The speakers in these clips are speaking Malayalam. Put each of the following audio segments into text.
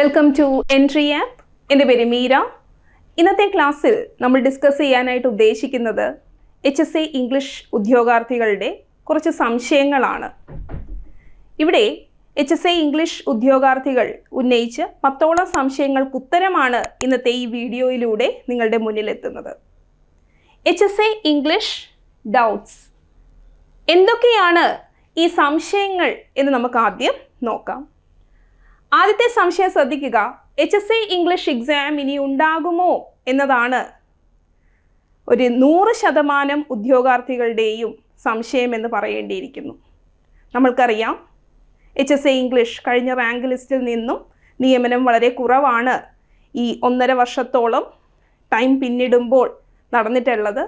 Welcome to entry app. എൻ്റെ പേര് മീര. ഇന്നത്തെ ക്ലാസ്സിൽ നമ്മൾ ഡിസ്കസ് ചെയ്യാനായിട്ട് ഉദ്ദേശിക്കുന്നത് HSC ഇംഗ്ലീഷ് ഉദ്യോഗാർത്ഥികളുടെ കുറച്ച് സംശയങ്ങളാണ്. ഇവിടെ HSC ഇംഗ്ലീഷ് ഉദ്യോഗാർത്ഥികൾ ഉന്നയിച്ച് 10ഓളം സംശയങ്ങൾക്ക് ഉത്തരമാണ് ഇന്നത്തെ ഈ വീഡിയോയിലൂടെ നിങ്ങളുടെ മുന്നിലെത്തുന്നത്. HSC ഇംഗ്ലീഷ് ഡൗട്ട്സ് എന്തൊക്കെയാണ് ഈ സംശയങ്ങൾ എന്ന് നമുക്ക് ആദ്യം നോക്കാം. ആദ്യത്തെ സംശയം ശ്രദ്ധിക്കുക. HSC ഇംഗ്ലീഷ് എക്സാം ഇനി ഉണ്ടാകുമോ എന്നതാണ് ഒരു 100% ഉദ്യോഗാർത്ഥികളുടെയും സംശയം എന്ന് പറയേണ്ടിയിരിക്കുന്നു. നമ്മൾക്കറിയാം HSC ഇംഗ്ലീഷ് കഴിഞ്ഞ റാങ്ക് ലിസ്റ്റിൽ നിന്നും നിയമനം വളരെ കുറവാണ് ഈ 1.5 വർഷത്തോളം ടൈം പിന്നിടുമ്പോൾ നടന്നിട്ടുള്ളത്.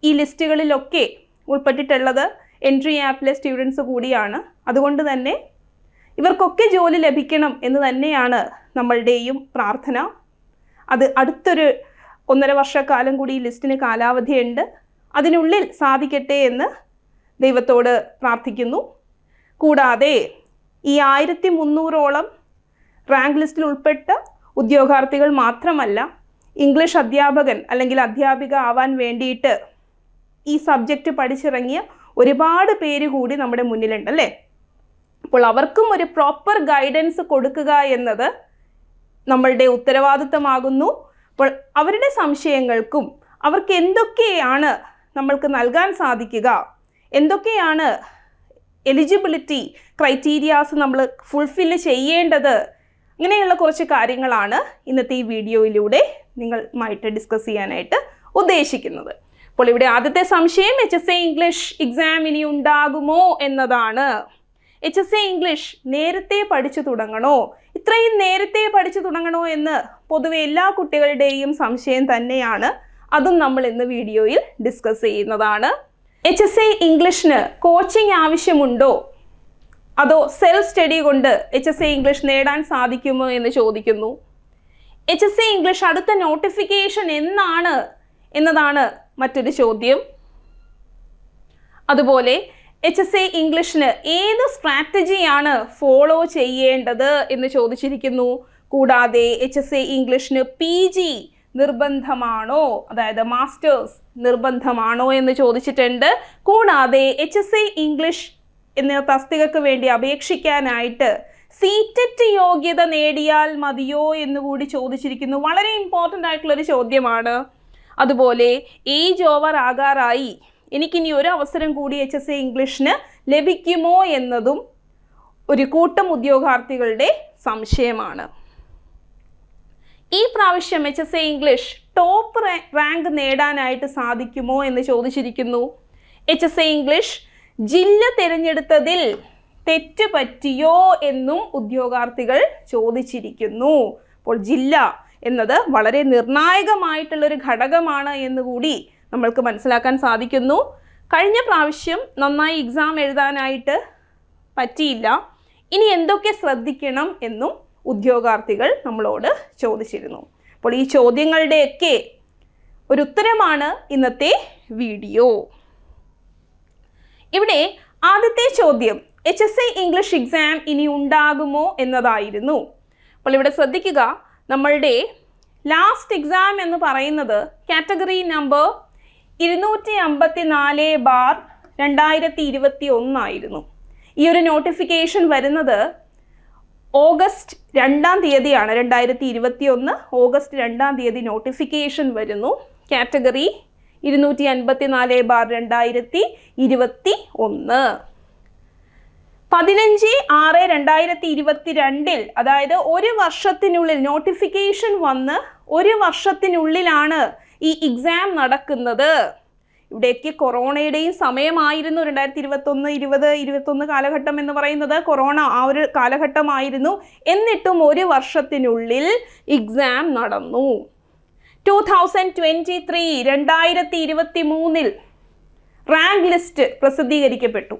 ഈ ലിസ്റ്റുകളിലൊക്കെ ഉൾപ്പെട്ടിട്ടുള്ളത് എൻട്രി ആപ്പിലെ സ്റ്റുഡൻസ് കൂടിയാണ്. അതുകൊണ്ട് തന്നെ ഇവർക്കൊക്കെ ജോലി ലഭിക്കണം എന്ന് തന്നെയാണ് നമ്മളുടെയും പ്രാർത്ഥന. അത് അടുത്തൊരു 1.5 വർഷക്കാലം കൂടി ഈ ലിസ്റ്റിന് കാലാവധിയുണ്ട്. അതിനുള്ളിൽ സാധിക്കട്ടെ എന്ന് ദൈവത്തോട് പ്രാർത്ഥിക്കുന്നു. കൂടാതെ ഈ 1300ഓളം റാങ്ക് ലിസ്റ്റിൽ ഉൾപ്പെട്ട ഉദ്യോഗാർത്ഥികൾ മാത്രമല്ല, ഇംഗ്ലീഷ് അധ്യാപകൻ അല്ലെങ്കിൽ അധ്യാപിക ആവാൻ വേണ്ടിയിട്ട് ഈ സബ്ജക്റ്റ് പഠിച്ചിറങ്ങിയ ഒരുപാട് പേര് കൂടി നമ്മുടെ മുന്നിലുണ്ട് അല്ലേ. അപ്പോൾ അവർക്കും ഒരു പ്രോപ്പർ ഗൈഡൻസ് കൊടുക്കുക എന്നത് നമ്മളുടെ ഉത്തരവാദിത്തമാകുന്നു. അപ്പോൾ അവരുടെ സംശയങ്ങൾക്കും അവർക്ക് എന്തൊക്കെയാണ് നമ്മൾക്ക് നൽകാൻ സാധിക്കുക, എന്തൊക്കെയാണ് എലിജിബിലിറ്റി ക്രൈറ്റീരിയാസ് നമ്മൾ ഫുൾഫില്ല് ചെയ്യേണ്ടത്, ഇങ്ങനെയുള്ള കുറച്ച് കാര്യങ്ങളാണ് ഇന്നത്തെ ഈ വീഡിയോയിലൂടെ നിങ്ങളുമായിട്ട് ഡിസ്കസ് ചെയ്യാനായിട്ട് ഉദ്ദേശിക്കുന്നത്. അപ്പോൾ ഇവിടെ ആദ്യത്തെ സംശയം HSC ഇംഗ്ലീഷ് എക്സാം ഇനി ഉണ്ടാകുമോ എന്നതാണ്. HSC ഇംഗ്ലീഷ് നേരത്തെ പഠിച്ചു തുടങ്ങണോ, ഇത്രയും നേരത്തെ പഠിച്ചു തുടങ്ങണോ എന്ന് പൊതുവെ എല്ലാ കുട്ടികളുടെയും സംശയം തന്നെയാണ്. അതും നമ്മൾ ഇന്ന് വീഡിയോയിൽ ഡിസ്കസ് ചെയ്യുന്നതാണ്. HSC ഇംഗ്ലീഷിന് കോച്ചിങ് ആവശ്യമുണ്ടോ, അതോ സെൽഫ് സ്റ്റഡി കൊണ്ട് HSC ഇംഗ്ലീഷ് നേടാൻ സാധിക്കുമോ എന്ന് ചോദിക്കുന്നു. HSC ഇംഗ്ലീഷ് അടുത്ത നോട്ടിഫിക്കേഷൻ എന്നാണ് എന്നതാണ് മറ്റൊരു ചോദ്യം. അതുപോലെ HSC ഇംഗ്ലീഷിന് ഏത് സ്ട്രാറ്റജിയാണ് ഫോളോ ചെയ്യേണ്ടത് എന്ന് ചോദിച്ചിരിക്കുന്നു. കൂടാതെ HSC ഇംഗ്ലീഷിന് PG നിർബന്ധമാണോ, അതായത് മാസ്റ്റേഴ്സ് നിർബന്ധമാണോ എന്ന് ചോദിച്ചിട്ടുണ്ട്. കൂടാതെ HSC ഇംഗ്ലീഷ് എന്ന തസ്തികക്ക് വേണ്ടി അപേക്ഷിക്കാനായിട്ട് സീറ്ററ്റ് യോഗ്യത നേടിയാൽ മതിയോ എന്നുകൂടി ചോദിച്ചിരിക്കുന്നു. വളരെ ഇമ്പോർട്ടൻ്റ് ആയിട്ടുള്ളൊരു ചോദ്യമാണ്. അതുപോലെ ഏജ് ഓവർ ആകാറായി, എനിക്കിനി ഒരു അവസരം കൂടി HSC ഇംഗ്ലീഷിന് ലഭിക്കുമോ എന്നതും ഒരു കൂട്ടം ഉദ്യോഗാർത്ഥികളുടെ സംശയമാണ്. ഈ പ്രാവശ്യം HSC ഇംഗ്ലീഷ് ടോപ്പ് റാങ്ക് നേടാനായിട്ട് സാധിക്കുമോ എന്ന് ചോദിച്ചിരിക്കുന്നു. HSC ഇംഗ്ലീഷ് ജില്ല തിരഞ്ഞെടുത്തതിൽ തെറ്റ് പറ്റിയോ എന്നും ഉദ്യോഗാർത്ഥികൾ ചോദിച്ചിരിക്കുന്നു. അപ്പോൾ ജില്ല എന്നത് വളരെ നിർണായകമായിട്ടുള്ളൊരു ഘടകമാണ് എന്നുകൂടി നമ്മൾക്ക് മനസ്സിലാക്കാൻ സാധിക്കുന്നു. കഴിഞ്ഞ പ്രാവശ്യം നന്നായി എക്സാം എഴുതാനായിട്ട് പറ്റിയില്ല, ഇനി എന്തൊക്കെ ശ്രദ്ധിക്കണം എന്നും ഉദ്യോഗാർത്ഥികൾ നമ്മളോട് ചോദിച്ചിരുന്നു. അപ്പോൾ ഈ ചോദ്യങ്ങളുടെയൊക്കെ ഒരു ഉത്തരമാണ് ഇന്നത്തെ വീഡിയോ. ഇവിടെ ആദ്യത്തെ ചോദ്യം HSC ഇംഗ്ലീഷ് എക്സാം ഇനി ഉണ്ടാകുമോ എന്നതായിരുന്നു. അപ്പോൾ ഇവിടെ ശ്രദ്ധിക്കുക, നമ്മളുടെ ലാസ്റ്റ് എക്സാം എന്ന് പറയുന്നത് കാറ്റഗറി നമ്പർ 254/2021 ആയിരുന്നു. ഈ ഒരു നോട്ടിഫിക്കേഷൻ വരുന്നത് ഓഗസ്റ്റ് 2-ാം തീയതിയാണ്. 2021 ഓഗസ്റ്റ് 2-ാം തീയതി നോട്ടിഫിക്കേഷൻ വരുന്നു. കാറ്റഗറി 254/2021. 15/6/2022 അതായത് ഒരു വർഷത്തിനുള്ളിൽ നോട്ടിഫിക്കേഷൻ വന്ന് ഒരു വർഷത്തിനുള്ളിലാണ് ഈ എക്സാം നടക്കുന്നത്. ഇവിടേക്ക് കൊറോണയുടെയും സമയമായിരുന്നു. 2021, 2021 കാലഘട്ടം എന്ന് പറയുന്നത് കൊറോണ ആ ഒരു കാലഘട്ടമായിരുന്നു. എന്നിട്ടും ഒരു വർഷത്തിനുള്ളിൽ എക്സാം നടന്നു. 2023 റാങ്ക് ലിസ്റ്റ് പ്രസിദ്ധീകരിക്കപ്പെട്ടു.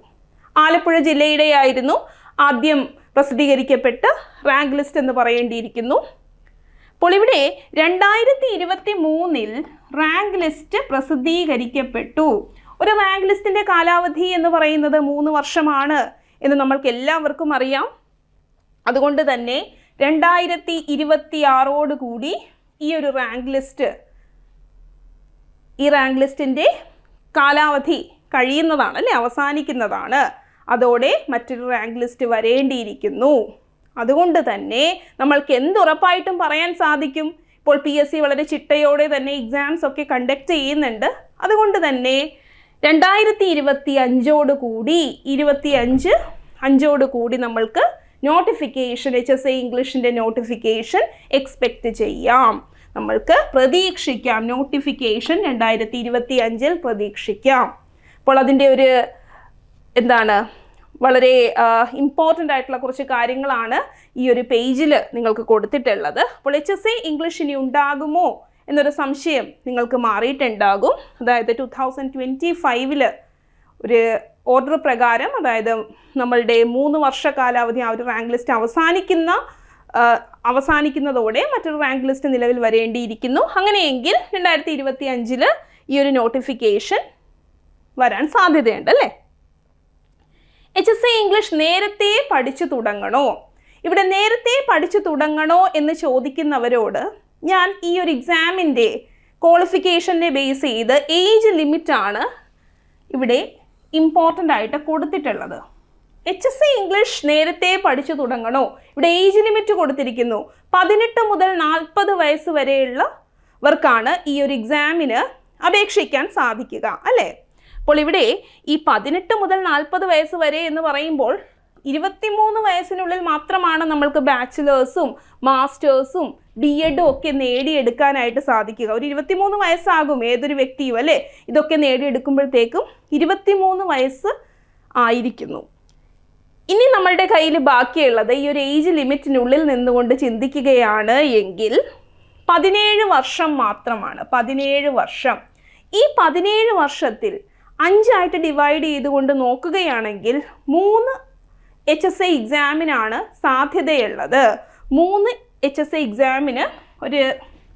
ആലപ്പുഴ ജില്ലയുടെ ആയിരുന്നു ആദ്യം പ്രസിദ്ധീകരിക്കപ്പെട്ട റാങ്ക് ലിസ്റ്റ് എന്ന് പറയേണ്ടിയിരിക്കുന്നു. അപ്പോൾ ഇവിടെ 2023 റാങ്ക് ലിസ്റ്റ് പ്രസിദ്ധീകരിക്കപ്പെട്ടു. ഒരു റാങ്ക് ലിസ്റ്റിൻ്റെ കാലാവധി എന്ന് പറയുന്നത് 3 വർഷമാണ് എന്ന് നമ്മൾക്ക് എല്ലാവർക്കും അറിയാം. അതുകൊണ്ട് തന്നെ 2026 കൂടി ഈ ഒരു റാങ്ക് ലിസ്റ്റിൻ്റെ കാലാവധി കഴിയുന്നതാണ് അല്ലേ, അവസാനിക്കുന്നതാണ്. അതോടെ മറ്റൊരു റാങ്ക് ലിസ്റ്റ് വരേണ്ടിയിരിക്കുന്നു. അതുകൊണ്ട് തന്നെ നമ്മൾക്ക് എന്തുറപ്പായിട്ടും പറയാൻ സാധിക്കും, ഇപ്പോൾ PSC വളരെ ചിട്ടയോടെ തന്നെ എക്സാംസ് ഒക്കെ കണ്ടക്ട് ചെയ്യുന്നുണ്ട്. അതുകൊണ്ട് തന്നെ 2025 കൂടി നമ്മൾക്ക് നോട്ടിഫിക്കേഷൻ, HSA ഇംഗ്ലീഷിൻ്റെ നോട്ടിഫിക്കേഷൻ എക്സ്പെക്റ്റ് ചെയ്യാം. നമ്മൾക്ക് പ്രതീക്ഷിക്കാം, നോട്ടിഫിക്കേഷൻ 2025 പ്രതീക്ഷിക്കാം. അപ്പോൾ അതിൻ്റെ ഒരു വളരെ ഇമ്പോർട്ടൻ്റ് ആയിട്ടുള്ള കുറച്ച് കാര്യങ്ങളാണ് ഈ ഒരു പേജിൽ നിങ്ങൾക്ക് കൊടുത്തിട്ടുള്ളത്. അപ്പോൾ HSA ഇംഗ്ലീഷ് ഇനി ഉണ്ടാകുമോ എന്നൊരു സംശയം നിങ്ങൾക്ക് മാറിയിട്ടുണ്ടാകും. അതായത് 2025 ഒരു ഓർഡർ പ്രകാരം, അതായത് നമ്മളുടെ 3 വർഷ കാലാവധി ആ ഒരു റാങ്ക് ലിസ്റ്റ് അവസാനിക്കുന്നതോടെ മറ്റൊരു റാങ്ക് ലിസ്റ്റ് നിലവിൽ വരേണ്ടിയിരിക്കുന്നു. അങ്ങനെയെങ്കിൽ 2025 ഈ ഒരു നോട്ടിഫിക്കേഷൻ വരാൻ സാധ്യതയുണ്ട് അല്ലേ. HSA ഇംഗ്ലീഷ് നേരത്തെ പഠിച്ചു തുടങ്ങണോ? ഇവിടെ നേരത്തെ പഠിച്ചു തുടങ്ങണോ എന്ന് ചോദിക്കുന്നവരോട് ഞാൻ ഈ ഒരു എക്സാമിൻ്റെ ക്വാളിഫിക്കേഷനെ ബേസ് ചെയ്ത് ഏജ് ലിമിറ്റാണ് ഇവിടെ ഇമ്പോർട്ടൻ്റ് ആയിട്ട് കൊടുത്തിട്ടുള്ളത്. HSA ഇംഗ്ലീഷ് നേരത്തെ പഠിച്ചു തുടങ്ങണോ? ഇവിടെ ഏജ് ലിമിറ്റ് കൊടുത്തിരിക്കുന്നു. 18 മുതൽ 40 വയസ്സ് വരെയുള്ളവർക്കാണ് ഈ ഒരു എക്സാമിന് അപേക്ഷിക്കാൻ സാധിക്കുക അല്ലേ. അപ്പോൾ ഇവിടെ ഈ 18 മുതൽ 40 വയസ്സ് വരെ എന്ന് പറയുമ്പോൾ 23 വയസ്സിനുള്ളിൽ മാത്രമാണ് നമ്മൾക്ക് ബാച്ചിലേഴ്സും മാസ്റ്റേഴ്സും DED ഒക്കെ നേടിയെടുക്കാനായിട്ട് സാധിക്കുക. ഒരു 23 വയസ്സാകും ഏതൊരു വ്യക്തിയും അല്ലേ. ഇതൊക്കെ നേടിയെടുക്കുമ്പോഴത്തേക്കും 23 വയസ്സ് ആയിരിക്കുന്നു. ഇനി നമ്മളുടെ കയ്യിൽ ബാക്കിയുള്ളത് ഈ ഒരു ഏജ് ലിമിറ്റിനുള്ളിൽ നിന്നുകൊണ്ട് ചിന്തിക്കുകയാണ് എങ്കിൽ 17 വർഷം മാത്രമാണ്. 17 വർഷം. ഈ 17 വർഷത്തിൽ 5 ആയിട്ട് ഡിവൈഡ് ചെയ്തുകൊണ്ട് നോക്കുകയാണെങ്കിൽ 3 HSA എക്സാമിനാണ് സാധ്യതയുള്ളത്. 3 HSA എക്സാമിന് ഒരു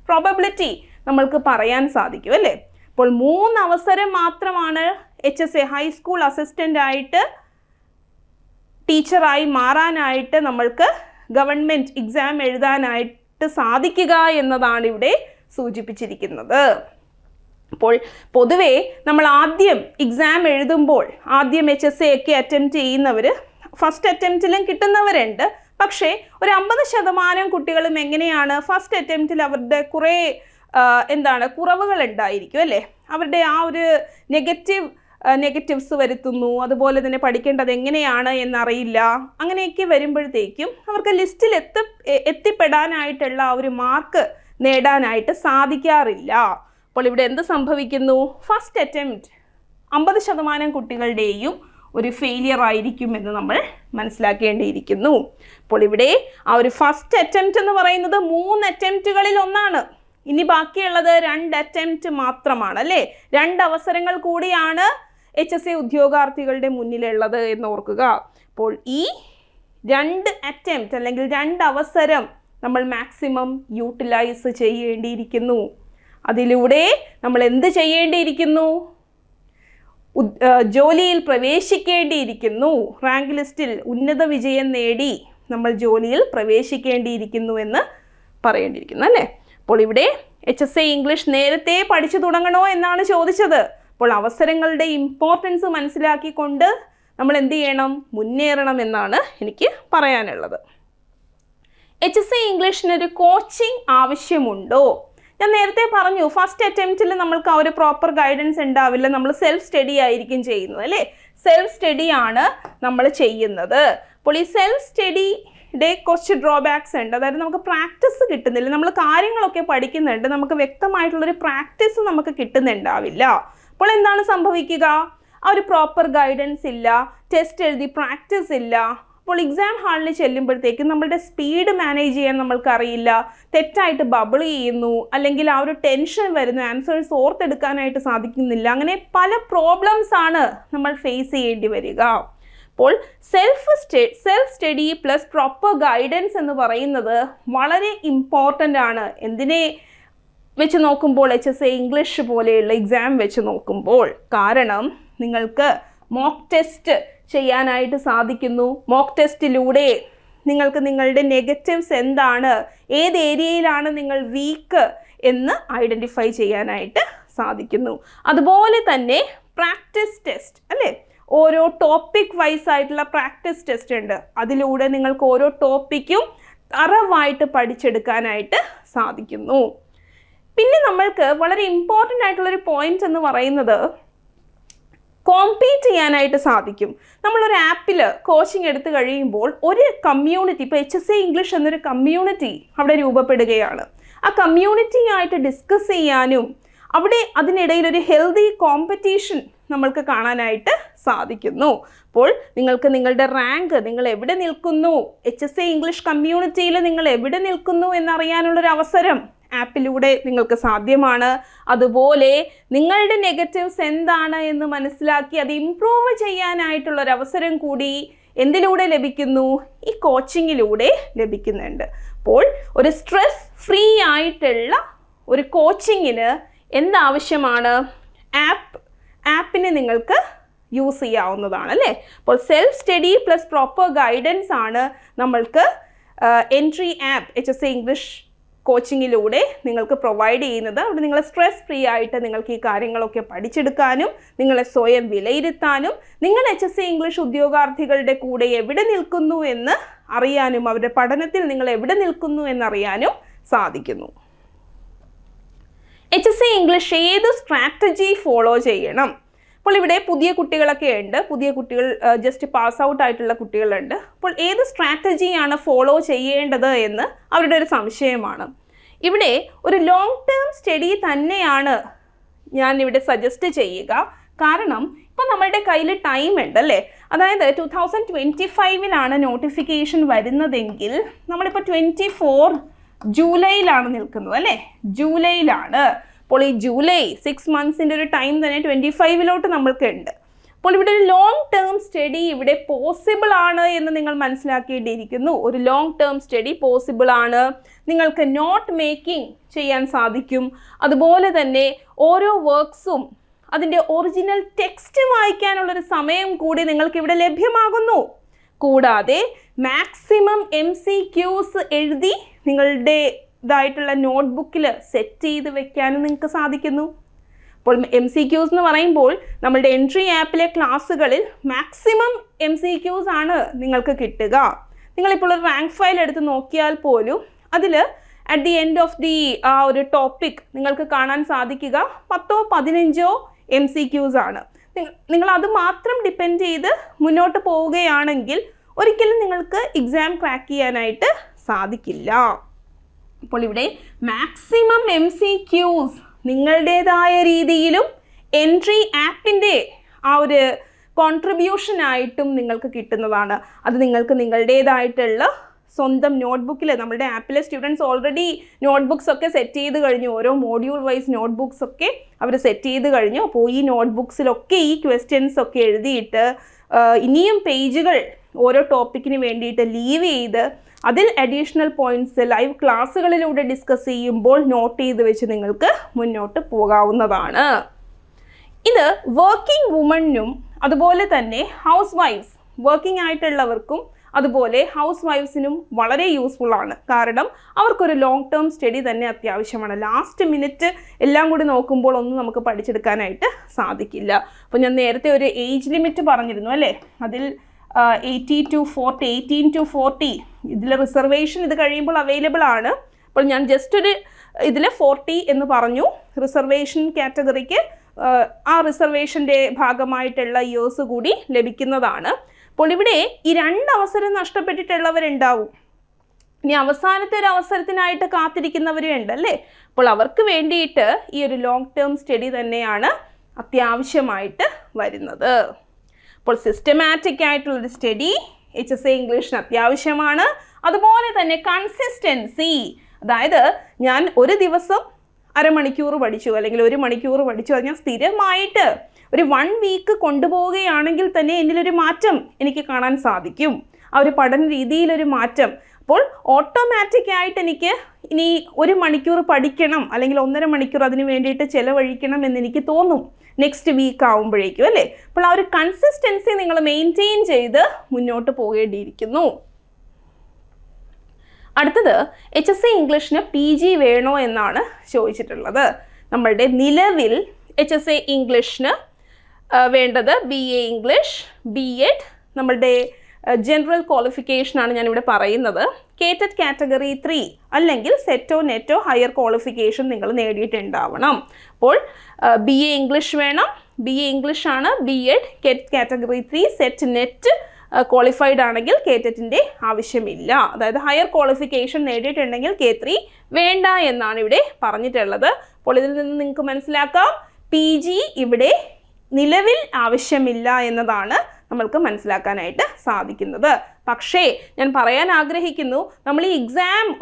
പ്രോബബിലിറ്റി നമ്മൾക്ക് പറയാൻ സാധിക്കും അല്ലേ. അപ്പോൾ 3 അവസരം മാത്രമാണ് HSA ഹൈസ്കൂൾ അസിസ്റ്റൻ്റ് ആയിട്ട് ടീച്ചറായി മാറാനായിട്ട് നമ്മൾക്ക് ഗവൺമെൻറ് എക്സാം എഴുതാനായിട്ട് സാധിക്കുക എന്നതാണ് ഇവിടെ സൂചിപ്പിച്ചിരിക്കുന്നത്. അപ്പോൾ പൊതുവേ നമ്മൾ ആദ്യം എക്സാം എഴുതുമ്പോൾ ആദ്യം HSA ഒക്കെ അറ്റംപ്റ്റ് ചെയ്യുന്നവർ ഫസ്റ്റ് അറ്റംപ്റ്റിലും കിട്ടുന്നവരുണ്ട്. പക്ഷേ ഒരു 50% കുട്ടികളും എങ്ങനെയാണ് ഫസ്റ്റ് അറ്റംപ്റ്റിൽ അവരുടെ കുറേ കുറവുകൾ ഉണ്ടായിരിക്കും അല്ലേ. അവരുടെ ആ ഒരു നെഗറ്റീവ്സ് വരുത്തുന്നു. അതുപോലെ തന്നെ പഠിക്കേണ്ടത് എങ്ങനെയാണ് എന്നറിയില്ല. അങ്ങനെയൊക്കെ വരുമ്പോഴത്തേക്കും അവർക്ക് ലിസ്റ്റിൽ എത്തിപ്പെടാനായിട്ടുള്ള ആ ഒരു മാർക്ക് നേടാനായിട്ട് സാധിക്കാറില്ല. അപ്പോൾ ഇവിടെ എന്ത് സംഭവിക്കുന്നു? ഫസ്റ്റ് അറ്റംപ്റ്റ് 50% കുട്ടികളുടെയും ഒരു ഫെയിലിയർ ആയിരിക്കും എന്ന് നമ്മൾ മനസ്സിലാക്കേണ്ടിയിരിക്കുന്നു. അപ്പോൾ ഇവിടെ ആ ഒരു ഫസ്റ്റ് അറ്റംപ്റ്റ് എന്ന് പറയുന്നത് 3 അറ്റംപ്റ്റുകളിൽ ഒന്നാണ്. ഇനി ബാക്കിയുള്ളത് 2 അറ്റംപ്റ്റ് മാത്രമാണ് അല്ലേ. 2 അവസരങ്ങൾ കൂടിയാണ് HSA ഉദ്യോഗാർത്ഥികളുടെ മുന്നിലുള്ളത് എന്ന് ഓർക്കുക. അപ്പോൾ ഈ 2 അറ്റംപ്റ്റ് അല്ലെങ്കിൽ 2 അവസരം നമ്മൾ മാക്സിമം യൂട്ടിലൈസ് ചെയ്യേണ്ടിയിരിക്കുന്നു. അതിലൂടെ നമ്മൾ എന്ത് ചെയ്യേണ്ടിയിരിക്കുന്നു? ജോലിയിൽ പ്രവേശിക്കേണ്ടിയിരിക്കുന്നു. റാങ്ക് ലിസ്റ്റിൽ ഉന്നത വിജയം നേടി നമ്മൾ ജോലിയിൽ പ്രവേശിക്കേണ്ടിയിരിക്കുന്നു എന്ന് പറയേണ്ടിയിരിക്കുന്നു അല്ലേ. അപ്പോൾ ഇവിടെ HSA ഇംഗ്ലീഷ് നേരത്തെ പഠിച്ചു തുടങ്ങണോ എന്നാണ് ചോദിച്ചത്. അപ്പോൾ അവസരങ്ങളുടെ ഇമ്പോർട്ടൻസ് മനസ്സിലാക്കിക്കൊണ്ട് നമ്മൾ എന്ത് ചെയ്യണം? മുന്നേറണം എന്നാണ് എനിക്ക് പറയാനുള്ളത്. HSA ഇംഗ്ലീഷിനൊരു കോച്ചിങ് ആവശ്യമുണ്ടോ? ഞാൻ നേരത്തെ പറഞ്ഞു ഫസ്റ്റ് അറ്റംപ്റ്റിൽ നമ്മൾക്ക് ആ ഒരു പ്രോപ്പർ ഗൈഡൻസ് ഉണ്ടാവില്ല. നമ്മൾ സെൽഫ് സ്റ്റഡി ആയിരിക്കും ചെയ്യുന്നത് അല്ലേ. സെൽഫ് സ്റ്റഡിയാണ് നമ്മൾ ചെയ്യുന്നത്. അപ്പോൾ ഈ സെൽഫ് സ്റ്റഡിയുടെ കുറച്ച് ഡ്രോബാക്സ് ഉണ്ട്. അതായത് നമുക്ക് പ്രാക്ടീസ് കിട്ടുന്നില്ല. നമ്മൾ കാര്യങ്ങളൊക്കെ പഠിക്കുന്നുണ്ട്, നമുക്ക് വ്യക്തമായിട്ടുള്ളൊരു പ്രാക്ടീസ് നമുക്ക് കിട്ടുന്നുണ്ടാവില്ല. അപ്പോൾ എന്താണ് സംഭവിക്കുക? ആ ഒരു പ്രോപ്പർ ഗൈഡൻസ് ഇല്ല, ടെസ്റ്റ് എഴുതി പ്രാക്ടീസ് ഇല്ല. അപ്പോൾ എക്സാം ഹാളിൽ ചെല്ലുമ്പോഴത്തേക്കും നമ്മളുടെ സ്പീഡ് മാനേജ് ചെയ്യാൻ നമ്മൾക്കറിയില്ല, തെറ്റായിട്ട് ബബിൾ ചെയ്യുന്നു, അല്ലെങ്കിൽ ആ ഒരു ടെൻഷൻ വരുന്നു, ആൻസേഴ്സ് ഓർത്തെടുക്കാനായിട്ട് സാധിക്കുന്നില്ല. അങ്ങനെ പല പ്രോബ്ലംസ് ആണ് നമ്മൾ ഫേസ് ചെയ്യേണ്ടി വരിക. അപ്പോൾ self study plus proper guidance എന്ന് പറയുന്നത് വളരെ ഇമ്പോർട്ടൻ്റ് ആണ്. എന്തിനെ വെച്ച് നോക്കുമ്പോൾ? HSA ഇംഗ്ലീഷ് പോലെയുള്ള എക്സാം വെച്ച് നോക്കുമ്പോൾ. കാരണം നിങ്ങൾക്ക് മോക്ക് ടെസ്റ്റ് ചെയ്യാനായിട്ട് സാധിക്കുന്നു. മോക്ക് ടെസ്റ്റിലൂടെ നിങ്ങൾക്ക് നിങ്ങളുടെ നെഗറ്റീവ്സ് എന്താണ്, ഏത് ഏരിയയിലാണ് നിങ്ങൾ വീക്ക് എന്ന് ഐഡൻറ്റിഫൈ ചെയ്യാനായിട്ട് സാധിക്കുന്നു. അതുപോലെ തന്നെ പ്രാക്ടീസ് ടെസ്റ്റ് അല്ലേ, ഓരോ ടോപ്പിക് വൈസ് ആയിട്ടുള്ള പ്രാക്ടീസ് ടെസ്റ്റ് ഉണ്ട്. അതിലൂടെ നിങ്ങൾക്ക് ഓരോ ടോപ്പിക്കും തറവായിട്ട് പഠിച്ചെടുക്കാനായിട്ട് സാധിക്കുന്നു. പിന്നെ നമ്മൾക്ക് വളരെ ഇമ്പോർട്ടൻ്റ് ആയിട്ടുള്ളൊരു പോയിന്റ് എന്ന് പറയുന്നത് കോമ്പീറ്റ് ചെയ്യാനായിട്ട് സാധിക്കും. നമ്മളൊരു ആപ്പിൽ കോച്ചിങ് എടുത്തു കഴിയുമ്പോൾ ഒരു കമ്മ്യൂണിറ്റി, ഇപ്പോൾ HSA ഇംഗ്ലീഷ് എന്നൊരു കമ്മ്യൂണിറ്റി അവിടെ രൂപപ്പെടുകയാണ്. ആ കമ്മ്യൂണിറ്റി ആയിട്ട് ഡിസ്കസ് ചെയ്യാനും അവിടെ അതിനിടയിൽ ഒരു ഹെൽത്തി കോമ്പറ്റീഷൻ നമ്മൾക്ക് കാണാനായിട്ട് സാധിക്കുന്നു. അപ്പോൾ നിങ്ങൾക്ക് നിങ്ങളുടെ റാങ്ക്, നിങ്ങൾ എവിടെ നിൽക്കുന്നു, HSA ഇംഗ്ലീഷ് കമ്മ്യൂണിറ്റിയിൽ നിങ്ങൾ എവിടെ നിൽക്കുന്നു എന്നറിയാനുള്ളൊരു അവസരം ആപ്പിലൂടെ നിങ്ങൾക്ക് സാധ്യമാണ്. അതുപോലെ നിങ്ങളുടെ നെഗറ്റീവ്സ് എന്താണ് എന്ന് മനസ്സിലാക്കി അത് ഇംപ്രൂവ് ചെയ്യാനായിട്ടുള്ളൊരു അവസരം കൂടി എന്തിലൂടെ ലഭിക്കുന്നു, ഈ കോച്ചിങ്ങിലൂടെ ലഭിക്കുന്നുണ്ട്. അപ്പോൾ ഒരു സ്ട്രെസ് ഫ്രീ ആയിട്ടുള്ള ഒരു കോച്ചിങ്ങിന് എന്താവശ്യമാണ്, ആപ്പിനെ നിങ്ങൾക്ക് യൂസ് ചെയ്യാവുന്നതാണ് അല്ലേ. അപ്പോൾ self study plus proper guidance ആണ് നമ്മൾക്ക് എൻട്രി ആപ്പ് HSA ഇംഗ്ലീഷ് കോച്ചിങ്ങിലൂടെ നിങ്ങൾക്ക് പ്രൊവൈഡ് ചെയ്യുന്നത്. അവിടെ നിങ്ങൾ സ്ട്രെസ് ഫ്രീ ആയിട്ട് നിങ്ങൾക്ക് ഈ കാര്യങ്ങളൊക്കെ പഠിച്ചെടുക്കാനും നിങ്ങളെ സ്വയം വിലയിരുത്താനും നിങ്ങൾ HSA ഇംഗ്ലീഷ് ഉദ്യോഗാർത്ഥികളുടെ കൂടെ എവിടെ നിൽക്കുന്നു എന്ന് അറിയാനും അവരുടെ പഠനത്തിൽ നിങ്ങൾ എവിടെ നിൽക്കുന്നു എന്നറിയാനും സാധിക്കുന്നു. HSA ഇംഗ്ലീഷ് ഏത് സ്ട്രാറ്റജി ഫോളോ ചെയ്യണം? അപ്പോൾ ഇവിടെ പുതിയ കുട്ടികളൊക്കെ ഉണ്ട്, പുതിയ കുട്ടികൾ ജസ്റ്റ് പാസ് ഔട്ട് ആയിട്ടുള്ള കുട്ടികളുണ്ട്. അപ്പോൾ ഏത് സ്ട്രാറ്റജിയാണ് ഫോളോ ചെയ്യേണ്ടത് എന്ന് അവരുടെ ഒരു സംശയമാണ്. ഇവിടെ ഒരു ലോങ് ടേം സ്റ്റഡി തന്നെയാണ് ഞാൻ ഇവിടെ സജസ്റ്റ് ചെയ്യുക. കാരണം ഇപ്പോൾ നമ്മളുടെ കയ്യിൽ ടൈം ഉണ്ട് അല്ലേ. അതായത് 2025 നോട്ടിഫിക്കേഷൻ വരുന്നതെങ്കിൽ നമ്മളിപ്പോൾ 24 ജൂലൈയിലാണ് നിൽക്കുന്നത് അല്ലേ, ജൂലൈയിലാണ്. അപ്പോൾ ഈ ജൂലൈ 6 monthsൻ്റെ ഒരു ടൈം തന്നെ 25 നമ്മൾക്ക് ഉണ്ട്. അപ്പോൾ ഇവിടെ ഒരു ലോങ് ടേം സ്റ്റഡി ഇവിടെ പോസിബിൾ ആണ് എന്ന് നിങ്ങൾ മനസ്സിലാക്കേണ്ടിയിരിക്കുന്നു. ഒരു ലോങ് ടേം സ്റ്റഡി പോസിബിൾ ആണ്. നിങ്ങൾക്ക് നോട്ട് മേക്കിംഗ് ചെയ്യാൻ സാധിക്കും. അതുപോലെ തന്നെ ഓരോ വർക്ക്സും അതിൻ്റെ ഒറിജിനൽ ടെക്സ്റ്റ് വായിക്കാനുള്ളൊരു സമയം കൂടി നിങ്ങൾക്ക് ഇവിടെ ലഭ്യമാകുന്നു. കൂടാതെ മാക്സിമം MCQs എഴുതി നിങ്ങളുടേതായിട്ടുള്ള നോട്ട്ബുക്കിൽ സെറ്റ് ചെയ്ത് വെക്കാനും നിങ്ങൾക്ക് സാധിക്കുന്നു. അപ്പോൾ MCQs എന്ന് പറയുമ്പോൾ നമ്മളുടെ എൻട്രി ആപ്പിലെ ക്ലാസ്സുകളിൽ മാക്സിമം MCQs ആണ് നിങ്ങൾക്ക് കിട്ടുക. നിങ്ങളിപ്പോൾ ഒരു റാങ്ക് ഫയൽ എടുത്ത് നോക്കിയാൽ പോലും അതിൽ at the end of the ആ ഒരു ടോപ്പിക് നിങ്ങൾക്ക് കാണാൻ സാധിക്കുക 10-15 MCQs ആണ്. നിങ്ങൾ അത് മാത്രം ഡിപ്പെൻഡ് ചെയ്ത് മുന്നോട്ട് പോവുകയാണെങ്കിൽ ഒരിക്കലും നിങ്ങൾക്ക് എക്സാം ക്രാക്ക് ചെയ്യാനായിട്ട് സാധിക്കില്ല. അപ്പോൾ ഇവിടെ മാക്സിമം MCQs നിങ്ങളുടേതായ രീതിയിലും എൻട്രി ആപ്പിൻ്റെ ആ ഒരു കോൺട്രിബ്യൂഷനായിട്ടും നിങ്ങൾക്ക് കിട്ടുന്നതാണ്. അത് നിങ്ങൾക്ക് നിങ്ങളുടേതായിട്ടുള്ള സ്വന്തം നോട്ട്ബുക്കിൽ, നമ്മുടെ ആപ്പിലെ സ്റ്റുഡൻസ് ഓൾറെഡി നോട്ട്ബുക്സ് ഒക്കെ സെറ്റ് ചെയ്ത് കഴിഞ്ഞു. ഓരോ മോഡ്യൂൾ വൈസ് നോട്ട്ബുക്സ് ഒക്കെ അവർ സെറ്റ് ചെയ്ത് കഴിഞ്ഞു. അപ്പോൾ ഈ നോട്ട്ബുക്സിലൊക്കെ ഈ ക്വസ്റ്റ്യൻസ് ഒക്കെ എഴുതിയിട്ട് ഇനിയും പേജുകൾ ഓരോ ടോപ്പിക്കിന് വേണ്ടിയിട്ട് ലീവ് ചെയ്ത് അതിൽ അഡീഷണൽ പോയിൻറ്റ്സ് ലൈവ് ക്ലാസ്സുകളിലൂടെ ഡിസ്കസ് ചെയ്യുമ്പോൾ നോട്ട് ചെയ്ത് വെച്ച് നിങ്ങൾക്ക് മുന്നോട്ട് പോകാവുന്നതാണ്. ഇത് വർക്കിംഗ് വുമണിനും അതുപോലെ തന്നെ ഹൗസ് വൈഫ്സ്, വർക്കിംഗ് ആയിട്ടുള്ളവർക്കും അതുപോലെ ഹൗസ് വൈഫ്സിനും വളരെ യൂസ്ഫുൾ ആണ്. കാരണം അവർക്കൊരു ലോങ് ടേം സ്റ്റഡി തന്നെ അത്യാവശ്യമാണ്. ലാസ്റ്റ് മിനിറ്റ് എല്ലാം കൂടി നോക്കുമ്പോൾ ഒന്നും നമുക്ക് പഠിച്ചെടുക്കാനായിട്ട് സാധിക്കില്ല. അപ്പോൾ ഞാൻ നേരത്തെ ഒരു ഏജ് ലിമിറ്റ് പറഞ്ഞിരുന്നു അല്ലേ, അതിൽ 18 to 40 ഇതിൽ റിസർവേഷൻ ഇത് കഴിയുമ്പോൾ അവൈലബിൾ ആണ്. അപ്പോൾ ഞാൻ ജസ്റ്റ് ഒരു ഇതിൽ 40 എന്ന് പറഞ്ഞു. റിസർവേഷൻ കാറ്റഗറിക്ക് ആ റിസർവേഷൻ്റെ ഭാഗമായിട്ടുള്ള ഇയേഴ്സ് കൂടി ലഭിക്കുന്നതാണ്. അപ്പോൾ ഇവിടെ ഈ 2 അവസരം നഷ്ടപ്പെട്ടിട്ടുള്ളവരുണ്ടാവും. ഇനി അവസാനത്തെ ഒരു അവസരത്തിനായിട്ട് കാത്തിരിക്കുന്നവരും ഉണ്ടല്ലേ. അപ്പോൾ അവർക്ക് വേണ്ടിയിട്ട് ഈ ഒരു ലോങ് ടേം സ്റ്റഡി തന്നെയാണ് അത്യാവശ്യമായിട്ട് വരുന്നത്. അപ്പോൾ സിസ്റ്റമാറ്റിക് ആയിട്ടുള്ളൊരു സ്റ്റഡി HSA ഇംഗ്ലീഷിന് അത്യാവശ്യമാണ്. അതുപോലെ തന്നെ കൺസിസ്റ്റൻസി, അതായത് ഞാൻ ഒരു ദിവസം അരമണിക്കൂർ പഠിച്ചു അല്ലെങ്കിൽ 1 മണിക്കൂർ പഠിച്ചു, അത് ഞാൻ സ്ഥിരമായിട്ട് ഒരു 1 വീക്ക് കൊണ്ടുപോവുകയാണെങ്കിൽ തന്നെ എന്നിലൊരു മാറ്റം എനിക്ക് കാണാൻ സാധിക്കും. ആ ഒരു പഠന രീതിയിലൊരു മാറ്റം. അപ്പോൾ ഓട്ടോമാറ്റിക്കായിട്ട് എനിക്ക് ഇനി 1 മണിക്കൂർ പഠിക്കണം അല്ലെങ്കിൽ 1.5 മണിക്കൂർ അതിന് വേണ്ടിയിട്ട് ചിലവഴിക്കണം എന്നെനിക്ക് തോന്നും നെക്സ്റ്റ് വീക്ക് ആവുമ്പോഴേക്കും അല്ലേ. അപ്പോൾ ആ ഒരു കൺസിസ്റ്റൻസി നിങ്ങൾ മെയിൻറ്റെയിൻ ചെയ്ത് മുന്നോട്ട് പോകേണ്ടിയിരിക്കുന്നു. അടുത്തത് HSC ഇംഗ്ലീഷിന് PG വേണോ എന്നാണ് ചോദിച്ചിട്ടുള്ളത്. നമ്മളുടെ നിലവിൽ HSC ഇംഗ്ലീഷിന് വേണ്ടത് BA ഇംഗ്ലീഷ്, B.Ed, നമ്മളുടെ ജനറൽ ക്വാളിഫിക്കേഷനാണ് ഞാനിവിടെ പറയുന്നത്. കേറ്റഡ് കാറ്റഗറി 3 അല്ലെങ്കിൽ സെറ്റോ നെറ്റോ ഹയർ ക്വാളിഫിക്കേഷൻ നിങ്ങൾ നേടിയിട്ടുണ്ടാവണം. അപ്പോൾ BA ഇംഗ്ലീഷ് വേണം, BA ഇംഗ്ലീഷ് ആണ്, B.Ed, കേറ്റഡ് കാറ്റഗറി 3, സെറ്റ് നെറ്റ് ക്വാളിഫൈഡ് ആണെങ്കിൽ കേറ്ററ്റിൻ്റെ ആവശ്യമില്ല. അതായത് ഹയർ ക്വാളിഫിക്കേഷൻ നേടിയിട്ടുണ്ടെങ്കിൽ K3 വേണ്ട എന്നാണ് ഇവിടെ പറഞ്ഞിട്ടുള്ളത്. അപ്പോൾ ഇതിൽ നിന്ന് നിങ്ങൾക്ക് മനസ്സിലാക്കാം PG ഇവിടെ നിലവിൽ ആവശ്യമില്ല എന്നതാണ് നമ്മൾക്ക് മനസ്സിലാക്കാനായിട്ട് സാധിക്കുന്നത്. പക്ഷേ ഞാൻ പറയാൻ ആഗ്രഹിക്കുന്നു, നമ്മൾ ഈ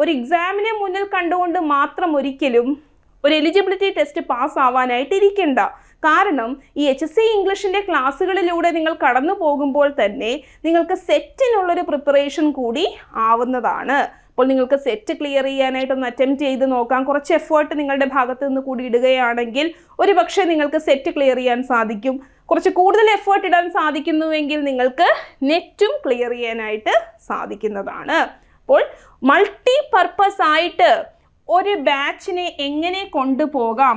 ഒരു എക്സാമിനെ മുന്നിൽ കണ്ടുകൊണ്ട് മാത്രം ഒരിക്കലും ഒരു എലിജിബിലിറ്റി ടെസ്റ്റ് പാസ് ആവാനായിട്ട് ഇരിക്കണ്ട. കാരണം ഈ HSC ഇംഗ്ലീഷിൻ്റെ ക്ലാസ്സുകളിലൂടെ നിങ്ങൾ കടന്നു പോകുമ്പോൾ തന്നെ നിങ്ങൾക്ക് സെറ്റിനുള്ളൊരു പ്രിപ്പറേഷൻ കൂടി ആവുന്നതാണ്. അപ്പോൾ നിങ്ങൾക്ക് സെറ്റ് ക്ലിയർ ചെയ്യാനായിട്ടൊന്ന് അറ്റംപ്റ്റ് ചെയ്ത് നോക്കാം. കുറച്ച് എഫേർട്ട് നിങ്ങളുടെ ഭാഗത്ത് നിന്ന് കൂടി ഇടുകയാണെങ്കിൽ ഒരു പക്ഷേ നിങ്ങൾക്ക് സെറ്റ് ക്ലിയർ ചെയ്യാൻ സാധിക്കും. കുറച്ച് കൂടുതൽ എഫേർട്ട് ഇടാൻ സാധിക്കുന്നുവെങ്കിൽ നിങ്ങൾക്ക് നെറ്റും ക്ലിയർ ചെയ്യാനായിട്ട് സാധിക്കുന്നതാണ്. അപ്പോൾ മൾട്ടി പർപ്പസ് ഒരു ബാച്ചിനെ എങ്ങനെ കൊണ്ടുപോകാം,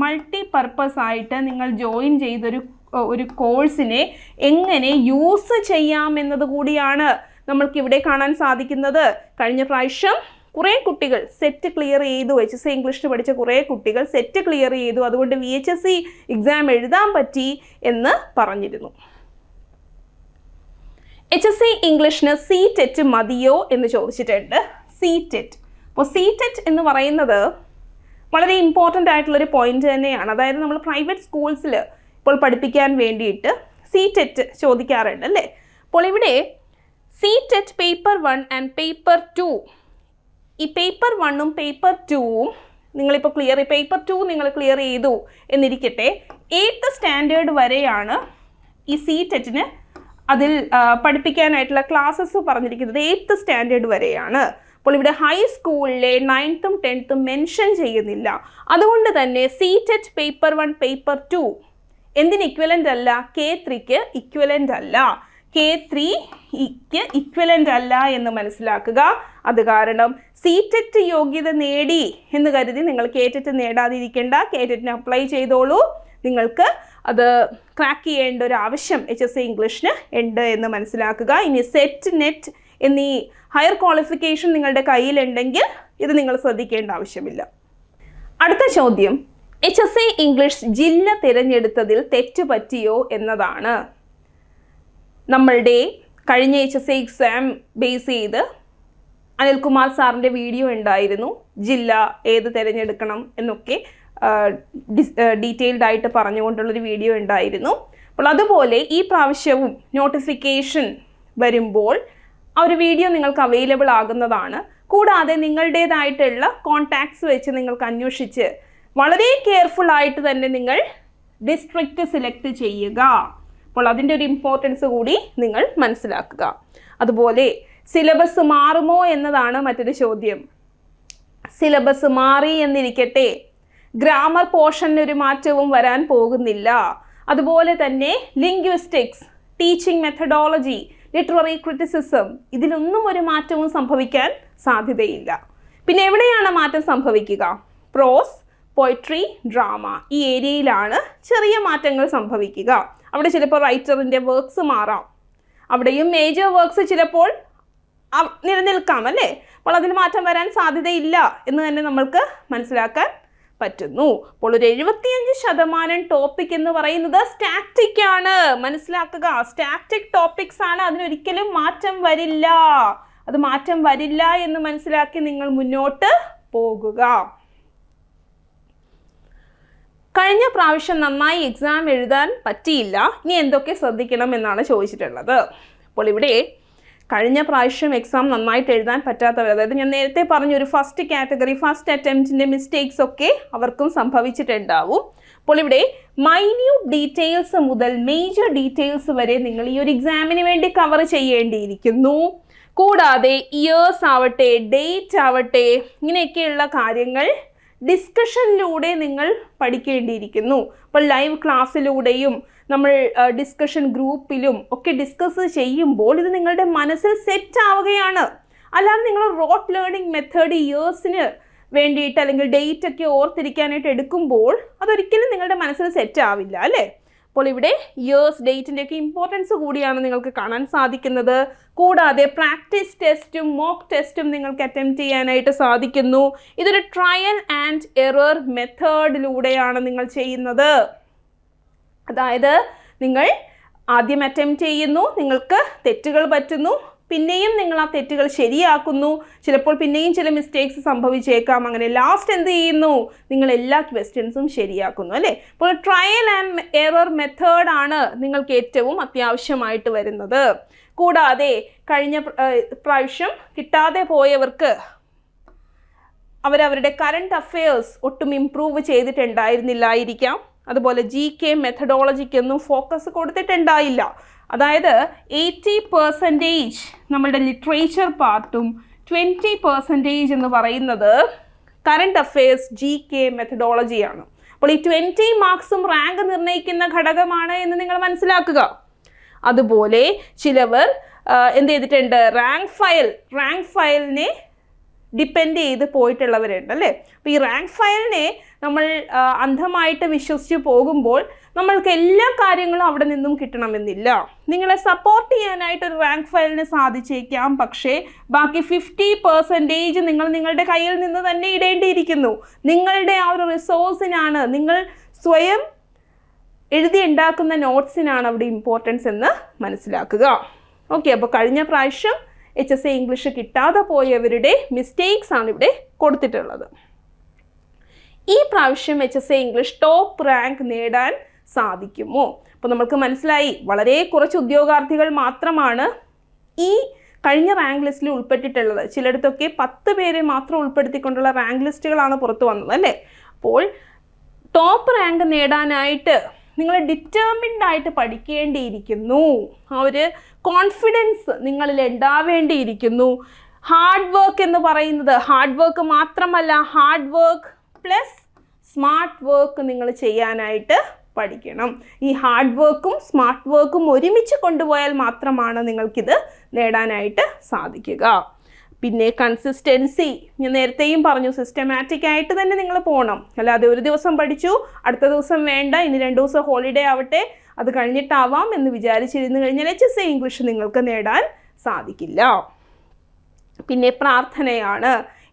മൾട്ടി പർപ്പസ് ആയിട്ട് നിങ്ങൾ ജോയിൻ ചെയ്തൊരു കോഴ്സിനെ എങ്ങനെ യൂസ് ചെയ്യാം എന്നത് കൂടിയാണ് നമ്മൾക്കിവിടെ കാണാൻ സാധിക്കുന്നത്. കഴിഞ്ഞ പ്രാവശ്യം കുറേ കുട്ടികൾ സെറ്റ് ക്ലിയർ ചെയ്തു, HSC ഇംഗ്ലീഷിന് പഠിച്ച കുറേ കുട്ടികൾ സെറ്റ് ക്ലിയർ ചെയ്തു, അതുകൊണ്ട് VHSC എക്സാം എഴുതാൻ പറ്റി എന്ന് പറഞ്ഞിരുന്നു. HSC ഇംഗ്ലീഷിന് CTET മതിയോ എന്ന് ചോദിച്ചിട്ടുണ്ട്. CTET, അപ്പോൾ CTET എന്ന് പറയുന്നത് വളരെ ഇമ്പോർട്ടൻ്റ് ആയിട്ടുള്ളൊരു പോയിന്റ് തന്നെയാണ്. അതായത് നമ്മൾ പ്രൈവറ്റ് സ്കൂൾസിൽ ഇപ്പോൾ പഠിപ്പിക്കാൻ വേണ്ടിയിട്ട് CTET ചോദിക്കാറുണ്ട് അല്ലേ. അപ്പോൾ ഇവിടെ CTET പേപ്പർ 1 ആൻഡ് പേപ്പർ 2, ഈ പേപ്പർ 1ഉം പേപ്പർ 2ഉം നിങ്ങളിപ്പോൾ പേപ്പർ 2 നിങ്ങൾ ക്ലിയർ ചെയ്തു എന്നിരിക്കട്ടെ, 8th സ്റ്റാൻഡേർഡ് വരെയാണ് ഈ CTETന് അതിൽ പഠിപ്പിക്കാനായിട്ടുള്ള ക്ലാസ്സസ് പറഞ്ഞിരിക്കുന്നത് 8th സ്റ്റാൻഡേർഡ് വരെയാണ്. അപ്പോൾ ഇവിടെ ഹൈസ്കൂളിലെ 9th 10th മെൻഷൻ ചെയ്യുന്നില്ല. അതുകൊണ്ട് തന്നെ CTET പേപ്പർ 1 പേപ്പർ 2 എന്തിന് ഇക്വലൻ്റ് അല്ല? K3ക്ക് ഇക്വലൻ്റ് അല്ല, K3ക്ക് ഇക്വലൻ്റ് അല്ല എന്ന് മനസ്സിലാക്കുക. അത് കാരണം CTET യോഗ്യത നേടി എന്ന് കരുതി നിങ്ങൾ KTET നേടാതിരിക്കേണ്ട. KTETന് അപ്ലൈ ചെയ്തോളൂ. നിങ്ങൾക്ക് അത് ക്രാക്ക് ചെയ്യേണ്ട ഒരു ആവശ്യം HSC ഇംഗ്ലീഷിന് ഉണ്ട് എന്ന് മനസ്സിലാക്കുക. ഇനി സെറ്റ് നെറ്റ് എന്നീ ഹയർ ക്വാളിഫിക്കേഷൻ നിങ്ങളുടെ കയ്യിലുണ്ടെങ്കിൽ ഇത് നിങ്ങൾ ശ്രദ്ധിക്കേണ്ട ആവശ്യമില്ല. അടുത്ത ചോദ്യം, HSC ഇംഗ്ലീഷ് ജില്ല തിരഞ്ഞെടുത്തതിൽ തെറ്റ് പറ്റിയോ എന്നതാണ്. നമ്മളുടെ കഴിഞ്ഞ HSC എക്സാം ബേസ് ചെയ്ത് അനിൽകുമാർ സാറിൻ്റെ വീഡിയോ ഉണ്ടായിരുന്നു, ജില്ല ഏത് തിരഞ്ഞെടുക്കണം എന്നൊക്കെ ഡീറ്റെയിൽഡ് ആയിട്ട് പറഞ്ഞുകൊണ്ടുള്ളൊരു വീഡിയോ ഉണ്ടായിരുന്നു. അപ്പോൾ അതുപോലെ ഈ പ്രാവശ്യവും നോട്ടിഫിക്കേഷൻ വരുമ്പോൾ ആ ഒരു വീഡിയോ നിങ്ങൾക്ക് അവൈലബിൾ ആകുന്നതാണ്. കൂടാതെ നിങ്ങളുടേതായിട്ടുള്ള കോൺടാക്ട്സ് വെച്ച് നിങ്ങൾക്ക് അന്വേഷിച്ച് വളരെ കെയർഫുൾ ആയിട്ട് തന്നെ നിങ്ങൾ ഡിസ്ട്രിക്റ്റ് സെലക്ട് ചെയ്യുക. അപ്പോൾ അതിൻ്റെ ഒരു ഇമ്പോർട്ടൻസ് കൂടി നിങ്ങൾ മനസ്സിലാക്കുക. അതുപോലെ സിലബസ് മാറുമോ എന്നതാണ് മറ്റൊരു ചോദ്യം. സിലബസ് മാറി എന്നിരിക്കട്ടെ, ഗ്രാമർ പോർഷന് ഒരു മാറ്റവും വരാൻ പോകുന്നില്ല. അതുപോലെ തന്നെ linguistics, teaching methodology, literary criticism, ഇതിലൊന്നും ഒരു മാറ്റവും സംഭവിക്കാൻ സാധ്യതയില്ല. പിന്നെ എവിടെയാണ് മാറ്റം സംഭവിക്കുക? പ്രോസ്, പോയട്രി, ഡ്രാമ, ഈ ഏരിയയിലാണ് ചെറിയ മാറ്റങ്ങൾ സംഭവിക്കുക. അവിടെ ചിലപ്പോൾ റൈറ്ററിൻ്റെ വർക്ക്സ് മാറാം, അവിടെയും മേജർ വർക്ക്സ് ചിലപ്പോൾ നിലനിൽക്കാം അല്ലേ. അപ്പോൾ അതിൽ മാറ്റം വരാൻ സാധ്യതയില്ല എന്ന് തന്നെ നമ്മൾക്ക് മനസ്സിലാക്കാൻ പറ്റുന്നു. അപ്പോൾ ഒരു 75% ടോപ്പിക് എന്ന് പറയുന്നത് സ്റ്റാറ്റിക് ആണ്, മനസ്സിലാക്കുക. സ്റ്റാറ്റിക് ടോപ്പിക്സ് ആണ്, അതിനൊരിക്കലും മാറ്റം വരില്ല. അത് മാറ്റം വരില്ല എന്ന് മനസ്സിലാക്കി നിങ്ങൾ മുന്നോട്ട് പോകുക. കഴിഞ്ഞ പ്രാവശ്യം നന്നായി എക്സാം എഴുതാൻ പറ്റിയില്ല, ഇനി എന്തൊക്കെ ശ്രദ്ധിക്കണം എന്നാണ് ചോദിച്ചിട്ടുള്ളത്. അപ്പോൾ ഇവിടെ കഴിഞ്ഞ പ്രാവശ്യം എക്സാം നന്നായിട്ട് എഴുതാൻ പറ്റാത്തവർ, അതായത് ഞാൻ നേരത്തെ പറഞ്ഞ ഒരു ഫസ്റ്റ് കാറ്റഗറി, ഫസ്റ്റ് അറ്റംപ്റ്റിൻ്റെ മിസ്റ്റേക്സ് ഒക്കെ അവർക്കും സംഭവിച്ചിട്ടുണ്ടാവും. അപ്പോൾ ഇവിടെ മൈന്യൂട്ട് ഡീറ്റെയിൽസ് മുതൽ മേജർ ഡീറ്റെയിൽസ് വരെ നിങ്ങൾ ഈ ഒരു എക്സാമിന് വേണ്ടി കവർ ചെയ്യേണ്ടിയിരിക്കുന്നു. കൂടാതെ ഇയേഴ്സ് ആവട്ടെ, ഡേറ്റ് ആവട്ടെ, ഇങ്ങനെയൊക്കെയുള്ള കാര്യങ്ങൾ ഡിസ്കഷനിലൂടെ നിങ്ങൾ പഠിക്കേണ്ടിയിരിക്കുന്നു. അപ്പോൾ ലൈവ് ക്ലാസ്സിലൂടെയും നമ്മൾ ഡിസ്കഷൻ ഗ്രൂപ്പിലും ഒക്കെ ഡിസ്കസ് ചെയ്യുമ്പോൾ ഇത് നിങ്ങളുടെ മനസ്സിൽ സെറ്റ് ആവുകയാണ്. അല്ലാതെ നിങ്ങൾ റോട്ട് ലേണിംഗ് മെത്തേഡ് ഇയേഴ്സിന് വേണ്ടിയിട്ട് അല്ലെങ്കിൽ ഡേറ്റ് ഒക്കെ ഓർത്തിരിക്കാനായിട്ട് എടുക്കുമ്പോൾ അതൊരിക്കലും നിങ്ങളുടെ മനസ്സിൽ സെറ്റ് ആവില്ല അല്ലേ. അപ്പോൾ ഇവിടെ ഇയേഴ്സ് ഡേറ്റിൻ്റെ ഒക്കെ ഇമ്പോർട്ടൻസ് കൂടിയാണ് നിങ്ങൾക്ക് കാണാൻ സാധിക്കുന്നത്. കൂടാതെ പ്രാക്ടീസ് ടെസ്റ്റും മോക്ക് ടെസ്റ്റും നിങ്ങൾക്ക് അറ്റംപ്റ്റ് ചെയ്യാനായിട്ട് സാധിക്കുന്നു. ഇതൊരു ട്രയൽ ആൻഡ് എറർ മെത്തേഡിലൂടെയാണ് നിങ്ങൾ ചെയ്യുന്നത്. അതായത് നിങ്ങൾ ആദ്യം അറ്റംപ്റ്റ് ചെയ്യുന്നു, നിങ്ങൾക്ക് തെറ്റുകൾ പറ്റുന്നു, പിന്നെയും നിങ്ങൾ ആ തെറ്റുകൾ ശരിയാക്കുന്നു, ചിലപ്പോൾ പിന്നെയും ചില മിസ്റ്റേക്സ് സംഭവിച്ചേക്കാം. അങ്ങനെ ലാസ്റ്റ് എന്ത് ചെയ്യുന്നു, നിങ്ങൾ എല്ലാ ക്വസ്റ്റ്യൻസും ശരിയാക്കുന്നു അല്ലേ. അപ്പോൾ ട്രയൽ ആൻഡ് എറർ മെത്തേഡാണ് നിങ്ങൾക്ക് ഏറ്റവും അത്യാവശ്യമായിട്ട് വരുന്നത്. കൂടാതെ കഴിഞ്ഞ പ്രാവശ്യം കിട്ടാതെ പോയവർക്ക് അവരവരുടെ കറണ്ട് അഫയേഴ്സ് ഒട്ടും ഇംപ്രൂവ് ചെയ്തിട്ടുണ്ടായിരുന്നില്ലായിരിക്കാം. അതുപോലെ GK മെത്തഡോളജിക്കൊന്നും ഫോക്കസ് കൊടുത്തിട്ടുണ്ടായില്ല. അതായത് 80% നമ്മളുടെ ലിറ്ററേച്ചർ പാർട്ടും 20% എന്ന് പറയുന്നത് കറണ്ട് അഫയേഴ്സ് GK മെത്തഡോളജിയാണ്. അപ്പോൾ ഈ 20 മാർക്സും റാങ്ക് നിർണ്ണയിക്കുന്ന ഘടകമാണ് എന്ന് നിങ്ങൾ മനസ്സിലാക്കുക. അതുപോലെ ചിലവർ എന്ത് ചെയ്തിട്ടുണ്ട്, റാങ്ക് ഫയലിനെ ഡിപ്പെൻഡ് ചെയ്ത് പോയിട്ടുള്ളവരുണ്ട് അല്ലേ. അപ്പോൾ ഈ റാങ്ക് ഫയലിനെ നമ്മൾ അന്ധമായിട്ട് വിശ്വസിച്ച് പോകുമ്പോൾ നമ്മൾക്ക് എല്ലാ കാര്യങ്ങളും അവിടെ നിന്നും കിട്ടണമെന്നില്ല. നിങ്ങളെ സപ്പോർട്ട് ചെയ്യാനായിട്ട് ഒരു റാങ്ക് ഫയലിന് സാധിച്ചേക്കാം, പക്ഷേ ബാക്കി 50% നിങ്ങൾ നിങ്ങളുടെ കയ്യിൽ നിന്ന് തന്നെ ഇടേണ്ടിയിരിക്കുന്നു. നിങ്ങളുടെ ആ ഒരു റിസോഴ്സിനാണ്, നിങ്ങൾ സ്വയം എഴുതി ഉണ്ടാക്കുന്ന നോട്ട്സിനാണ് അവിടെ ഇമ്പോർട്ടൻസ് എന്ന് മനസ്സിലാക്കുക. ഓക്കെ, അപ്പോൾ കഴിഞ്ഞ പ്രാവശ്യം HSA ഇംഗ്ലീഷ് കിട്ടാതെ പോയവരുടെ മിസ്റ്റേക്സ് ആണ് ഇവിടെ കൊടുത്തിട്ടുള്ളത്. ഈ പ്രാവശ്യം HSA ഇംഗ്ലീഷ് ടോപ്പ് റാങ്ക് നേടാൻ സാധിക്കുമോ? അപ്പോൾ നമുക്ക് മനസ്സിലായി, വളരെ കുറച്ച് ഉദ്യോഗാർത്ഥികൾ മാത്രമാണ് ഈ കഴിഞ്ഞ റാങ്ക് ലിസ്റ്റിൽ ഉൾപ്പെട്ടിട്ടുള്ളത്. ചിലയിടത്തൊക്കെ 10 പേരെ മാത്രം ഉൾപ്പെടുത്തിക്കൊണ്ടുള്ള റാങ്ക് ലിസ്റ്റുകളാണ് പുറത്തു വന്നത് അല്ലേ. അപ്പോൾ ടോപ്പ് റാങ്ക് നേടാനായിട്ട് നിങ്ങൾ ഡിറ്റർമിൻഡ് ആയിട്ട് പഠിക്കേണ്ടിയിരിക്കുന്നു. ആ ഒരു കോൺഫിഡൻസ് നിങ്ങളിൽ ഉണ്ടാവേണ്ടിയിരിക്കുന്നു. ഹാർഡ് വർക്ക് എന്ന് പറയുന്നത് ഹാർഡ് വർക്ക് മാത്രമല്ല, hard work plus smart work നിങ്ങൾ ചെയ്യാനായിട്ട് പഠിക്കണം. ഈ ഹാർഡ് വർക്കും സ്മാർട്ട് വർക്കും ഒരുമിച്ച് കൊണ്ടുപോയാൽ മാത്രമാണ് നിങ്ങൾക്കിത് നേടാനായിട്ട് സാധിക്കുക. പിന്നെ കൺസിസ്റ്റൻസി, ഞാൻ നേരത്തെയും പറഞ്ഞു, സിസ്റ്റമാറ്റിക് ആയിട്ട് തന്നെ നിങ്ങൾ പോകണം. അല്ലാതെ ഒരു ദിവസം പഠിച്ചു അടുത്ത ദിവസം വേണ്ട, ഇനി 2 ദിവസം ഹോളിഡേ ആവട്ടെ അത് കഴിഞ്ഞിട്ടാവാം എന്ന് വിചാരിച്ചിരുന്നു കഴിഞ്ഞാൽ HSA ഇംഗ്ലീഷ് നിങ്ങൾക്ക് നേടാൻ സാധിക്കില്ല. പിന്നെ പ്രാർത്ഥനയാണ്.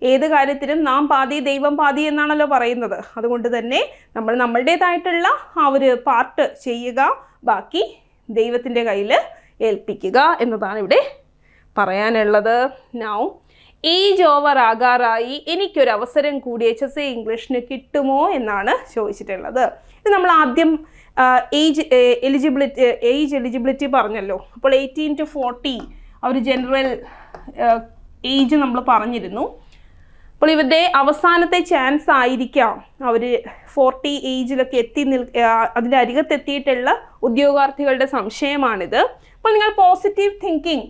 ഏത് കാര്യത്തിലും നാം പാതി ദൈവം പാതി എന്നാണല്ലോ പറയുന്നത്. അതുകൊണ്ട് തന്നെ നമ്മൾ നമ്മളുടേതായിട്ടുള്ള ആ ഒരു പാർട്ട് ചെയ്യുക, ബാക്കി ദൈവത്തിൻ്റെ കയ്യിൽ ഏൽപ്പിക്കുക എന്നതാണ് ഇവിടെ പറയാനുള്ളത്. നൗ ഏജ് ഓവർ ആകാറായി, എനിക്കൊരു അവസരം കൂടി HSA ഇംഗ്ലീഷിന് കിട്ടുമോ എന്നാണ് ചോദിച്ചിട്ടുള്ളത്. ഇത് നമ്മൾ ആദ്യം ഏജ് എലിജിബിലിറ്റി പറഞ്ഞല്ലോ. അപ്പോൾ 18 to 40 ആ ഒരു ജനറൽ ഏജ് നമ്മൾ പറഞ്ഞിരുന്നു. അപ്പോൾ ഇവരുടെ അവസാനത്തെ ചാൻസ് ആയിരിക്കാം അവർ 40 ഏജിലൊക്കെ അതിൻ്റെ അരികത്തെത്തിയിട്ടുള്ള ഉദ്യോഗാർത്ഥികളുടെ സംശയമാണിത്. അപ്പോൾ നിങ്ങൾ പോസിറ്റീവ് തിങ്കിങ്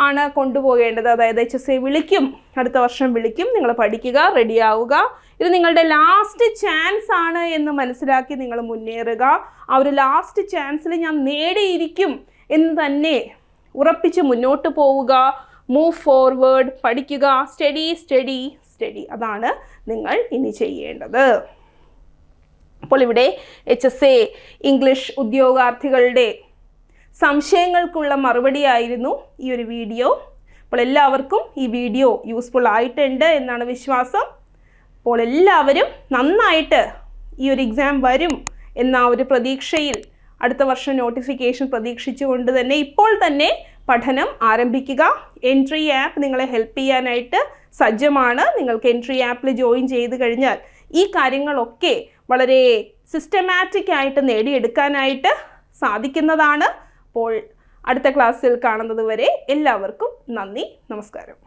ആണ് കൊണ്ടുപോകേണ്ടത്. അതായത് HSA വിളിക്കും, അടുത്ത വർഷം വിളിക്കും, നിങ്ങൾ പഠിക്കുക, റെഡിയാവുക. ഇത് നിങ്ങളുടെ ലാസ്റ്റ് ചാൻസ് ആണ് എന്ന് മനസ്സിലാക്കി നിങ്ങൾ മുന്നേറുക. ആ ഒരു ലാസ്റ്റ് ചാൻസിൽ ഞാൻ നേടിയിരിക്കും എന്ന് തന്നെ ഉറപ്പിച്ച് മുന്നോട്ട് പോവുക. മൂവ് ഫോർവേഡ്, പഠിക്കുക, സ്റ്റഡി. അതാണ് നിങ്ങൾ ഇനി ചെയ്യേണ്ടത്. അപ്പോൾ ഇവിടെ HSA ഇംഗ്ലീഷ് ഉദ്യോഗാർത്ഥികളുടെ സംശയങ്ങൾക്കുള്ള മറുപടിയായിരുന്നു ഈ ഒരു വീഡിയോ. അപ്പോൾ എല്ലാവർക്കും ഈ വീഡിയോ യൂസ്ഫുൾ ആയിട്ടുണ്ട് എന്നാണ് വിശ്വാസം. അപ്പോൾ എല്ലാവരും നന്നായിട്ട് ഈ ഒരു എക്സാം വരും എന്ന ഒരു പ്രതീക്ഷയിൽ, അടുത്ത വർഷം നോട്ടിഫിക്കേഷൻ പ്രതീക്ഷിച്ചുകൊണ്ട് തന്നെ ഇപ്പോൾ തന്നെ പഠനം ആരംഭിക്കുക. എൻട്രി ആപ്പ് നിങ്ങളെ ഹെൽപ്പ് ചെയ്യാനായിട്ട് സജ്ജമാണ്. നിങ്ങൾക്ക് എൻട്രി ആപ്പിൽ ജോയിൻ ചെയ്ത് കഴിഞ്ഞാൽ ഈ കാര്യങ്ങളൊക്കെ വളരെ സിസ്റ്റമാറ്റിക് ആയിട്ട് നേടിയെടുക്കാനായിട്ട് സാധിക്കുന്നതാണ്. അപ്പോൾ അടുത്ത ക്ലാസ്സിൽ കാണുന്നത് വരെ എല്ലാവർക്കും നന്ദി, നമസ്കാരം.